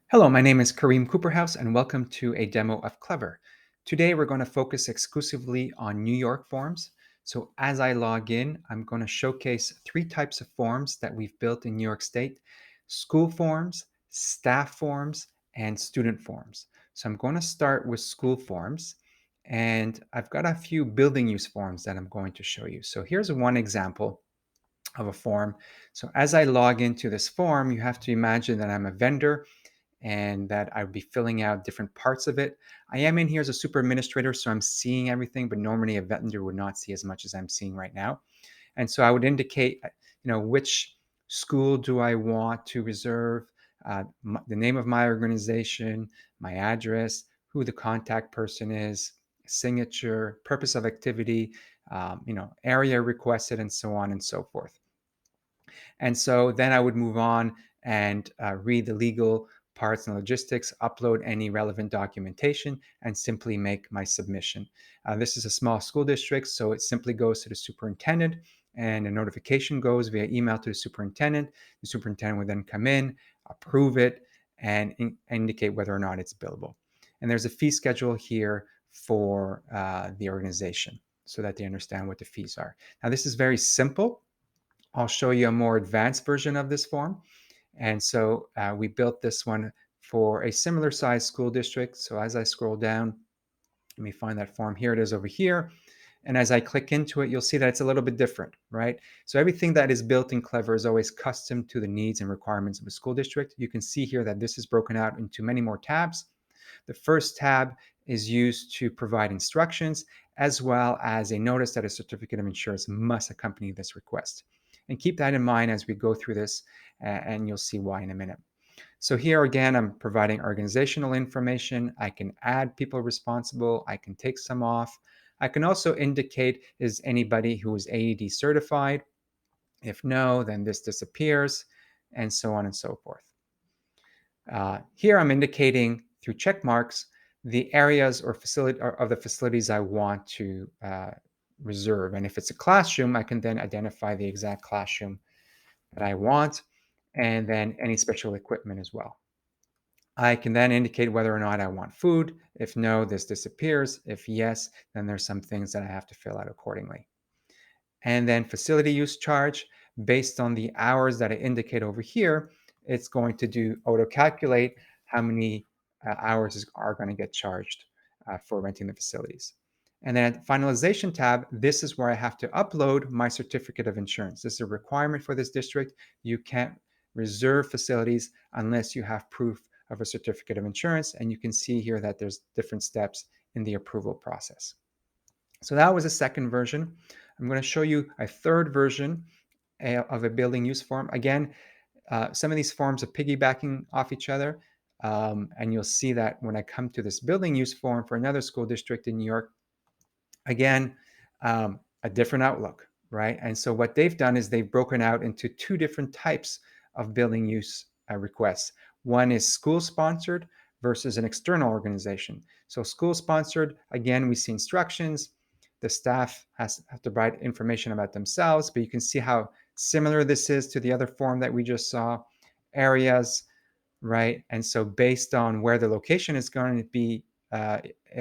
Hello, my name is Kareem Cooperhouse, and welcome to a demo of clevr. Today, we're going to focus exclusively on New York forms. So as I log in, I'm going to showcase three types of forms that we've built in New York State: school forms, staff forms, and student forms. So I'm going to start with school forms, and I've got a few building use forms that I'm going to show you. So here's one example of a form. So as I log into this form, you have to imagine that I'm a vendor and that I would be filling out different parts of it. I am in here as a super administrator, so I'm seeing everything, but normally a vendor would not see as much as I'm seeing right now. And so I would indicate, which school do I want to reserve, the name of my organization, my address, who the contact person is, signature, purpose of activity, area requested, and so on and so forth. And so then I would move on and read the legal parts and logistics, upload any relevant documentation, and simply make my submission. This is a small school district, so it simply goes to the superintendent, and a notification goes via email to the superintendent. The superintendent would then come in, approve it, and indicate whether or not it's billable. And there's a fee schedule here for the organization so that they understand what the fees are. Now, this is very simple. I'll show you a more advanced version of this form. And so we built this one for a similar size school district. So as I scroll down, let me find that form. Here it is over here. And as I click into it, you'll see that it's a little bit different, right? So everything that is built in clevr is always custom to the needs and requirements of a school district. You can see here that this is broken out into many more tabs. The first tab is used to provide instructions, as well as a notice that a certificate of insurance must accompany this request. And keep that in mind as we go through this, and you'll see why in a minute. So here again, I'm providing organizational information. I can add people responsible. I can take some off. I can also indicate, is anybody who is AED certified? If no, then this disappears, and so on and so forth. Here I'm indicating through check marks the areas or facility or of the facilities I want to reserve. And if it's a classroom, I can then identify the exact classroom that I want, and then any special equipment as well. I can then indicate whether or not I want food. If no, this disappears. If yes, then there's some things that I have to fill out accordingly. And then facility use charge, based on the hours that I indicate over here, it's going to do auto calculate how many hours are going to get charged for renting the facilities. And then at the finalization tab, this is where I have to upload my certificate of insurance. This is a requirement for this district. You can't reserve facilities unless you have proof of a certificate of insurance. And you can see here that there's different steps in the approval process. So that was a second version. I'm going to show you a third version of a building use form. Again, some of these forms are piggybacking off each other. And you'll see that when I come to this building use form for another school district in New York, again, a different outlook, right? And so what they've done is they've broken out into two different types of building use requests. One is school sponsored versus an external organization. So school sponsored, again, we see instructions. The staff have to provide information about themselves, but you can see how similar this is to the other form that we just saw. Areas, right? And so based on where the location is going to be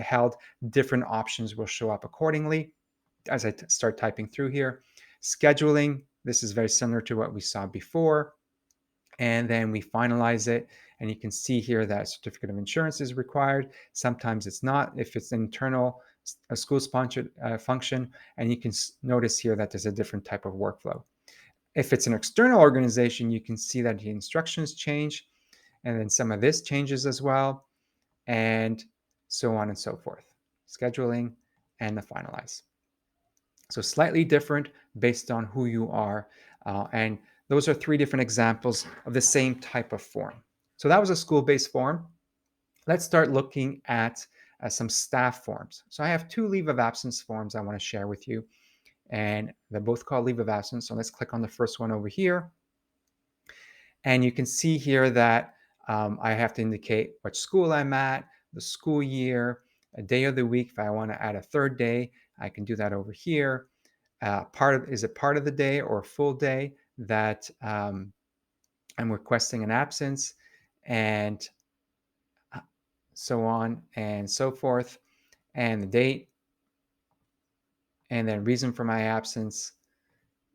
held, different options will show up accordingly as I start typing through here. Scheduling, this is very similar to what we saw before. And then we finalize it. And you can see here that certificate of insurance is required. Sometimes it's not if it's internal, a school sponsored function. And you can notice here that there's a different type of workflow. If it's an external organization, you can see that the instructions change, and then some of this changes as well, and so on and so forth. Scheduling and the finalize. So slightly different based on who you are. And those are three different examples of the same type of form. So that was a school-based form. Let's start looking at some staff forms. So I have two leave of absence forms I want to share with you, and they're both called leave of absence. So let's click on the first one over here. And you can see here that I have to indicate what school I'm at, the school year, a day of the week. If I want to add a third day, I can do that over here. Is it part of the day or a full day that I'm requesting an absence? And so on and so forth, and the date, and then reason for my absence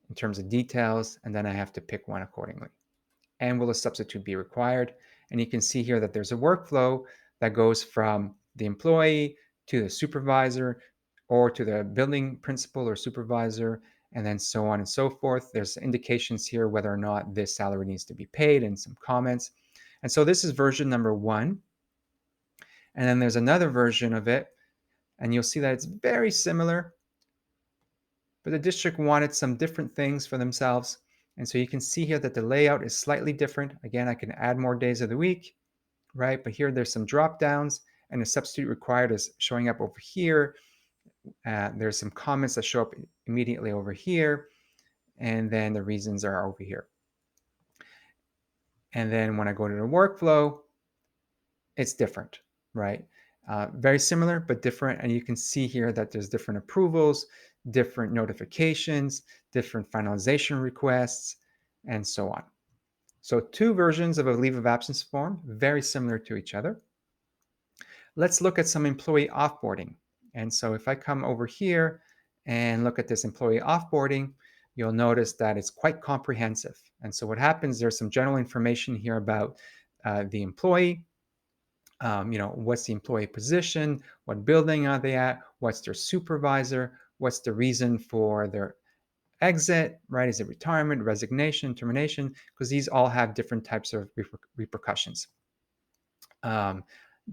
in terms of details, and then I have to pick one accordingly. And will a substitute be required? And you can see here that there's a workflow that goes from the employee to the supervisor or to the building principal or supervisor, and then so on and so forth. There's indications here whether or not this salary needs to be paid and some comments. And so this is version number 1. And then there's another version of it, and you'll see that it's very similar, but the district wanted some different things for themselves. And so you can see here that the layout is slightly different. Again, I can add more days of the week, right? But here there's some drop downs, and the substitute required is showing up over here. There's some comments that show up immediately over here, and then the reasons are over here. And then when I go to the workflow, it's different, right? Very similar, but different. And you can see here that there's different approvals, different notifications, different finalization requests, and so on. So 2 versions of a leave of absence form, very similar to each other. Let's look at some employee offboarding. And so if I come over here and look at this employee offboarding, you'll notice that it's quite comprehensive. And so what happens, there's some general information here about the employee. What's the employee position? What building are they at? What's their supervisor? What's the reason for their exit, right? Is it retirement, resignation, termination? Because these all have different types of repercussions.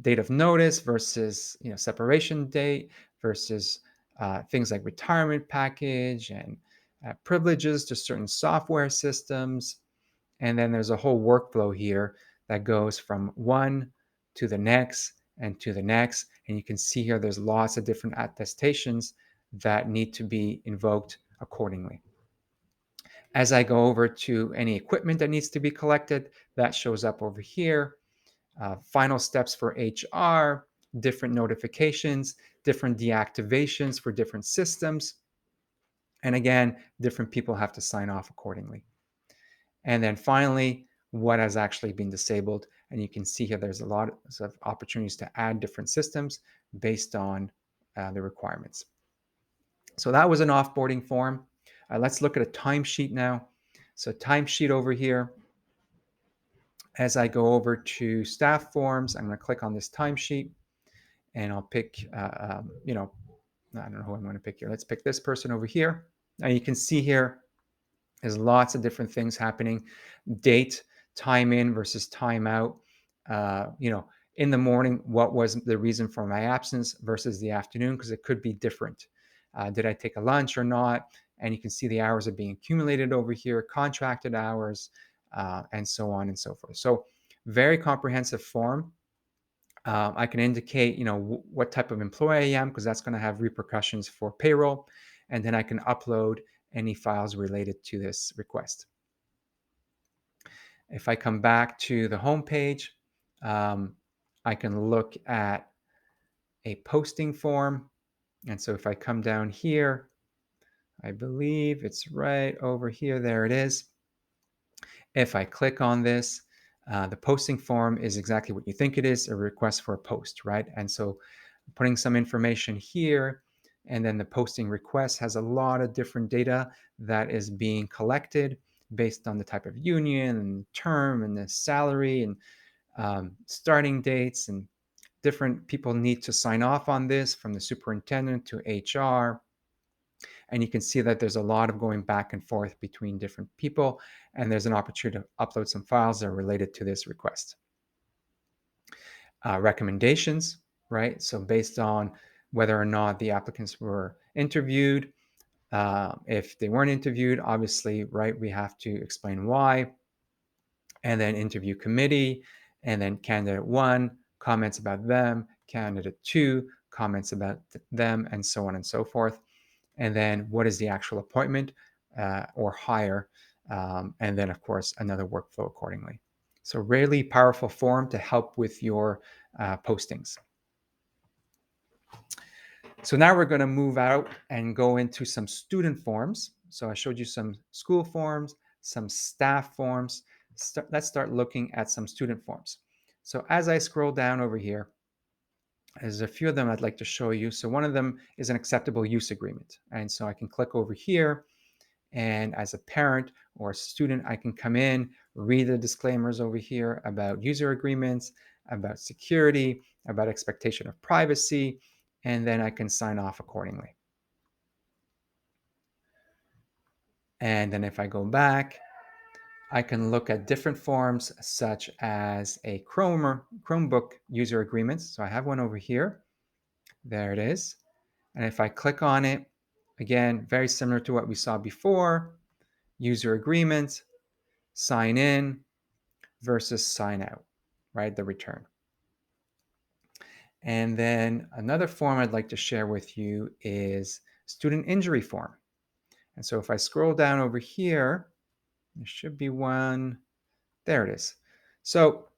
Date of notice versus separation date versus things like retirement package and privileges to certain software systems. And then there's a whole workflow here that goes from one to the next and to the next. And you can see here there's lots of different attestations that need to be invoked accordingly. As I go over to any equipment that needs to be collected, that shows up over here. Final steps for HR, different notifications, different deactivations for different systems. And again, different people have to sign off accordingly. And then finally, what has actually been disabled. And you can see here there's a lot of opportunities to add different systems based on the requirements. So that was an offboarding form. Let's look at a timesheet now. So timesheet over here. As I go over to staff forms, I'm going to click on this timesheet, and I'll pick, I don't know who I'm going to pick here. Let's pick this person over here. And you can see here, there's lots of different things happening. Date, time in versus time out. In the morning, what was the reason for my absence versus the afternoon? Because it could be different. Did I take a lunch or not? And you can see the hours are being accumulated over here, contracted hours, and so on and so forth. So very comprehensive form. I can indicate, what type of employee I am, because that's going to have repercussions for payroll. And then I can upload any files related to this request. If I come back to the home page, I can look at a posting form. And so if I come down here, I believe it's right over here. There it is. If I click on this, the posting form is exactly what you think it is, a request for a post, right? And so putting some information here, and then the posting request has a lot of different data that is being collected based on the type of union and term and the salary and starting dates, and different people need to sign off on this, from the superintendent to HR. And you can see that there's a lot of going back and forth between different people, and there's an opportunity to upload some files that are related to this request. Recommendations, right? So based on whether or not the applicants were interviewed. If they weren't interviewed, obviously, right, we have to explain why. And then interview committee, and then candidate 1, comments about them, candidate 2, comments about them, and so on and so forth. And then what is the actual appointment or hire, and then, of course, another workflow accordingly. So really powerful form to help with your postings. So now we're going to move out and go into some student forms. So I showed you some school forms, some staff forms. Let's start looking at some student forms. So as I scroll down over here, There's a few of them I'd like to show you. So one of them is an acceptable use agreement. And so I can click over here, and as a parent or a student, I can come in, read the disclaimers over here about user agreements, about security, about expectation of privacy, and then I can sign off accordingly. And then if I go back, I can look at different forms such as a Chromebook user agreements. So I have one over here. There it is. And if I click on it, again, very similar to what we saw before, user agreements, sign in versus sign out, right? The return. And then another form I'd like to share with you is student injury form. And so if I scroll down over here, there should be one. There it is. So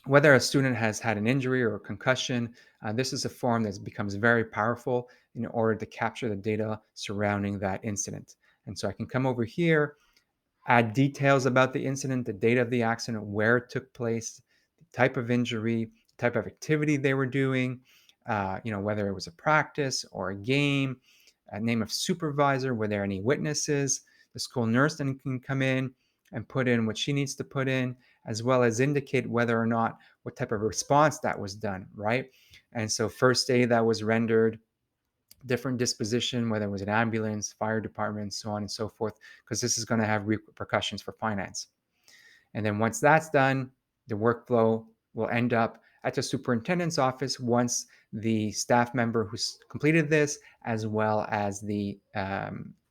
whether a student has had an injury or a concussion, this is a form that becomes very powerful in order to capture the data surrounding that incident. And so I can come over here, add details about the incident, the date of the accident, where it took place, the type of injury, type of activity they were doing, whether it was a practice or a game, a name of supervisor, were there any witnesses. The school nurse then can come in and put in what she needs to put in, as well as indicate whether or not what type of response that was done, right? And so first aid that was rendered, different disposition, whether it was an ambulance, fire department, so on and so forth, because this is going to have repercussions for finance. And then once that's done, the workflow will end up at the superintendent's office once the staff member who's completed this, as well as the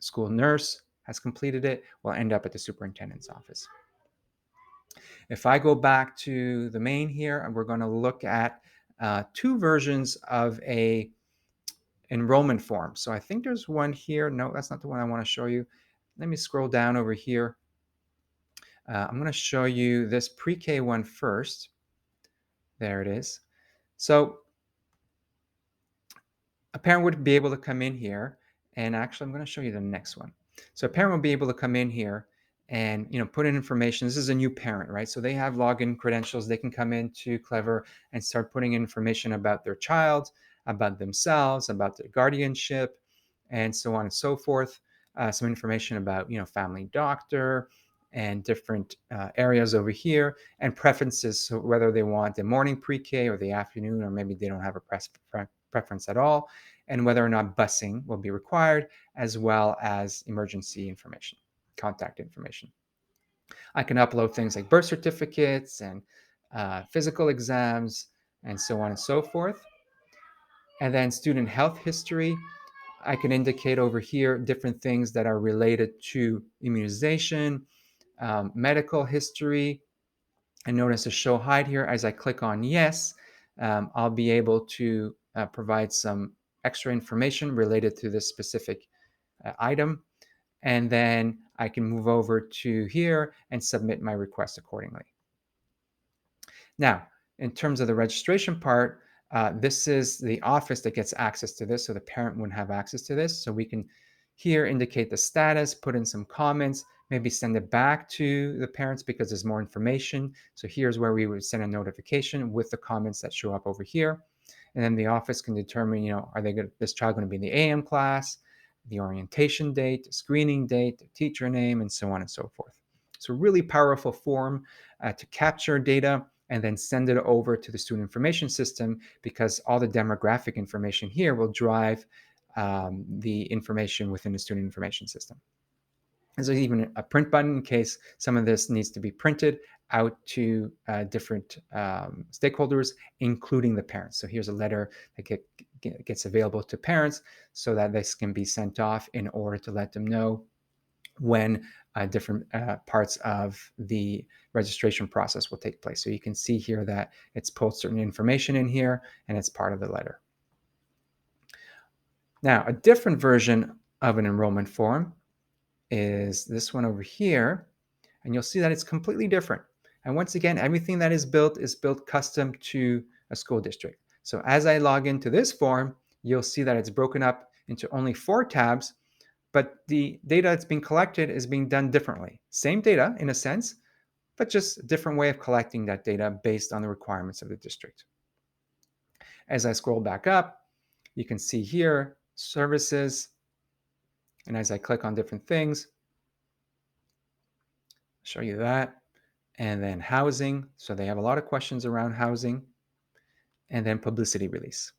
school nurse has completed it, will end up at the superintendent's office. If I go back to the main here, and we're going to look at two versions of a enrollment form. So I think there's one here. No, that's not the one I want to show you. Let me scroll down over here. I'm going to show you this pre-K one first. There it is. So a parent would be able to come in here, and actually I'm going to show you the next one. So a parent will be able to come in here and put in information. This is a new parent, right? So they have login credentials. They can come into clevr and start putting in information about their child, about themselves, about their guardianship, and so on and so forth. Some information about family doctor and different areas over here, and preferences, so whether they want the morning pre-K or the afternoon, or maybe they don't have a preference at all, and whether or not busing will be required, as well as emergency information, contact information. I can upload things like birth certificates and physical exams, and so on and so forth. And then student health history, I can indicate over here different things that are related to immunization, medical history. And notice a show hide here. As I click on yes, I'll be able to provide some extra information related to this specific item. And then I can move over to here and submit my request accordingly. Now, in terms of the registration part, this is the office that gets access to this, so the parent wouldn't have access to this. So we can here indicate the status, put in some comments, maybe send it back to the parents because there's more information. So here's where we would send a notification with the comments that show up over here. And then the office can determine, are they this child going to be in the AM class, the orientation date, the screening date, the teacher name, and so on and so forth. So really powerful form to capture data and then send it over to the student information system, because all the demographic information here will drive the information within the student information system. There's even a print button in case some of this needs to be printed out to different stakeholders, including the parents. So here's a letter that gets available to parents so that this can be sent off in order to let them know when different parts of the registration process will take place. So you can see here that it's pulled certain information in here, and it's part of the letter. Now, a different version of an enrollment form is this one over here, and you'll see that it's completely different. And once again, everything that is built custom to a school district. So as I log into this form, you'll see that it's broken up into only 4 tabs, but the data that's being collected is being done differently. Same data in a sense, but just a different way of collecting that data based on the requirements of the district. As I scroll back up, you can see here services. And as I click on different things, I'll show you that. And then housing. So they have a lot of questions around housing. And then publicity release.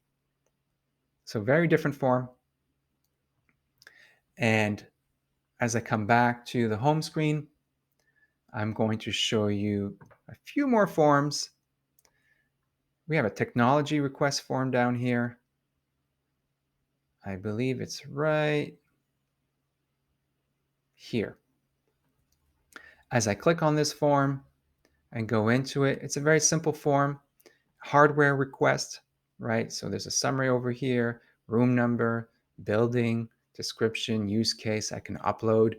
So very different form. And as I come back to the home screen, I'm going to show you a few more forms. We have a technology request form down here. I believe it's right here. As I click on this form and go into it, it's a very simple form. Hardware request, right? So there's a summary over here, room number, building, description, use case. I can upload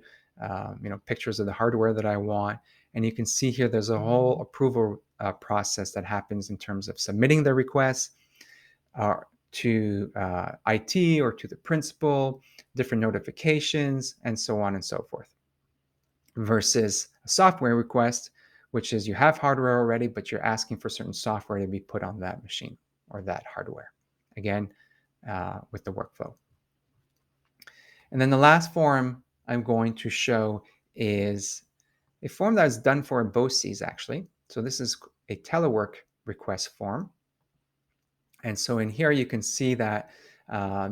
pictures of the hardware that I want. And you can see here there's a whole approval process that happens in terms of submitting the request to IT or to the principal, different notifications, and so on and so forth. Versus a software request, which is you have hardware already, but you're asking for certain software to be put on that machine or that hardware. Again, with the workflow. And then the last form I'm going to show is a form that is done for BOCES actually. So this is a telework request form. And so in here, you can see that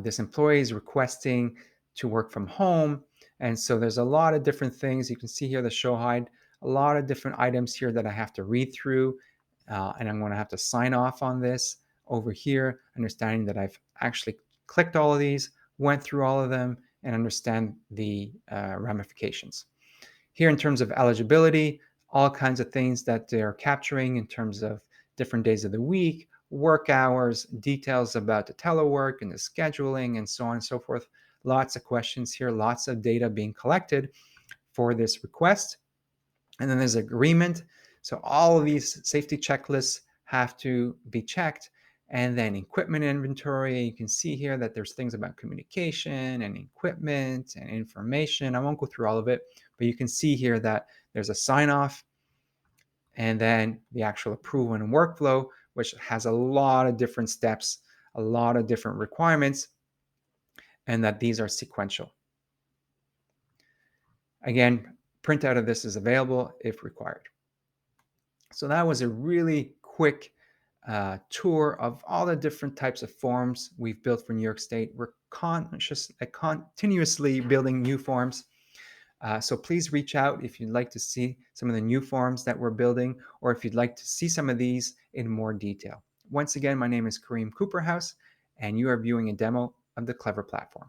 this employee is requesting to work from home. And so there's a lot of different things. You can see here the show hide, a lot of different items here that I have to read through. And I'm going to have to sign off on this over here, understanding that I've actually clicked all of these, went through all of them, and understand the ramifications. Here in terms of eligibility, all kinds of things that they're capturing in terms of different days of the week, work hours, details about the telework and the scheduling, and so on and so forth. Lots of questions here, lots of data being collected for this request. And then there's agreement. So all of these safety checklists have to be checked. And then equipment inventory, you can see here that there's things about communication and equipment and information. I won't go through all of it, but you can see here that there's a sign off and then the actual approval and workflow, which has a lot of different steps, a lot of different requirements, and that these are sequential. Again, printout of this is available if required. So that was a really quick tour of all the different types of forms we've built for New York State. We're continuously building new forms. So please reach out if you'd like to see some of the new forms that we're building, or if you'd like to see some of these in more detail. Once again, my name is Kareem Cooperhouse, and you are viewing a demo of the clevr platform.